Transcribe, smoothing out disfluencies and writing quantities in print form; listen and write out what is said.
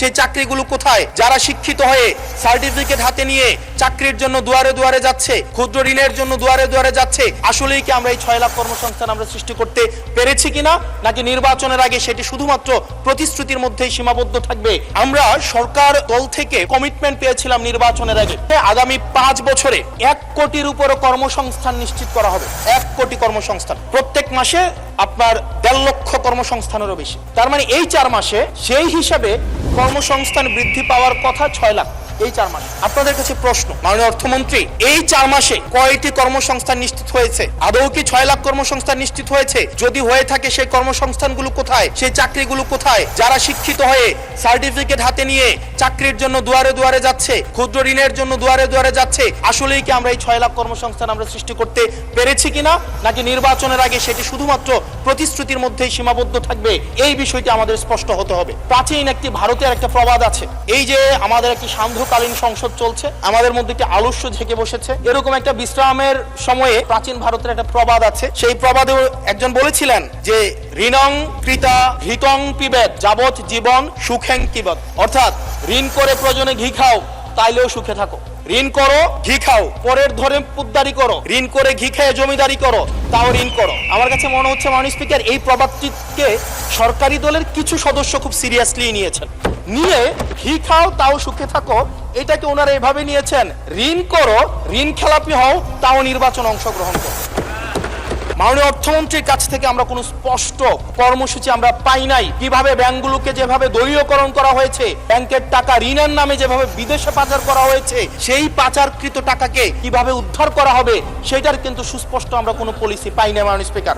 সেই চাকরিগুলো কোথায়? যারা শিক্ষিত হয়ে সার্টিফিকেট হাতে নিয়ে চাকরির জন্য দুয়ারে দুয়ারে যাচ্ছে, ক্ষুদ্র ঋণের জন্য দুয়ারে দুয়ারে যাচ্ছে, আসলেই কি আমরা এই 6 লাখ কর্মসংস্থান আমরা সৃষ্টি করতে পেরেছি কিনা, নাকি নির্বাচনের আগে সেটি শুধুমাত্র প্রতিশ্রুতির মধ্যেই সীমাবদ্ধ থাকবে? আমরা সরকার দল থেকে কমিটমেন্ট পেয়েছিলাম নির্বাচনের আগে আগামী 5 বছরে 1 কোটির উপরে কর্মসংস্থান নিশ্চিত করা হবে। 1 কোটি কর্মসংস্থান, প্রত্যেক মাসে আপনার 1.5 লক্ষ কর্মসংস্থানেরও বেশি। তার মানে এই 4 মাসে সেই হিসাবে কর্মসংস্থান বৃদ্ধি পাওয়ার কথা 6 লাখ। এই 4 মাস আপনাদের কাছে প্রশ্ন, মাননীয় অর্থমন্ত্রী, এই 4 মাসে কয়টি কর্মসংস্থান নিশ্চিত হয়েছে? আদৌ কি 6 লাখ কর্মসংস্থান নিশ্চিত হয়েছে? যদি হয়ে থাকে সেই কর্মসংস্থানগুলো কোথায়? সেই চাকরিগুলো কোথায়? যারা শিক্ষিত হয়ে সার্টিফিকেট হাতে নিয়ে চাকরির জন্য দুয়ারে দুয়ারে যাচ্ছে, ক্ষুদ্র ঋণের জন্য দুয়ারে দুয়ারে যাচ্ছে, আসলেই কি আমরা এই 6 লাখ কর্মসংস্থান আমরা সৃষ্টি করতে পেরেছি কিনা, নাকি নির্বাচনের আগে সেটি শুধুমাত্র প্রতিশ্রুতির মধ্যেই সীমাবদ্ধ থাকবে? এই বিষয়টি আমাদের স্পষ্ট হতে হবে। প্রাচীন একটি ভারতের একটা প্রবাদ আছে, এই যে আমাদের একটি সান্ধ্যকালীন সংসদ চলছে, আমাদের মধ্যে একটি আলস্য ঝেঁকে বসেছে, এরকম একটা বিশ্রামের সময়ে প্রাচীন ভারতের একটা প্রবাদ আছে। সেই প্রবাদে একজন বলেছিলেন যে ঋণং কৃতা ঘৃতং পিবেত যাবৎ জীবন সুখেং কিবত, অর্থাৎ ঋণ করে প্রয়োজনে ঘি খাও, তাইলেও সুখে থাকো। ঋণ করো, ঘি খাও, পরের ধরে পুদ্দারি করো, ঋণ করে ঘি খেয়ে জমিদারি করো, তাও ঋণ করো। আমার কাছে মনে হচ্ছে মাননীয় স্পিকার, এই প্রবাদটিকে সরকারি দলের কিছু সদস্য খুব সিরিয়াসলি নিয়েছেন, নিয়ে ঘি খাও তাও সুখে থাকো এটাকে ওনারা এভাবে নিয়েছেন, ঋণ করো, ঋণ খেলাপি হও, তাও নির্বাচন অংশগ্রহণ করো। মাননীয় অর্থমন্ত্রীর কাছ থেকে আমরা কোনো স্পষ্ট কর্মসূচি আমরা পাই নাই। কিভাবে ব্যাংকগুলোকে যেভাবে দলীয়করণ করা হয়েছে, ব্যাংকের টাকা ঋণের নামে যেভাবে বিদেশে পাচার করা হয়েছে, সেই পাচারকৃত টাকাকে কিভাবে উদ্ধার করা হবে সেটার কিন্তু সুস্পষ্ট আমরা কোনো পলিসি পাই না মাননীয় স্পিকার।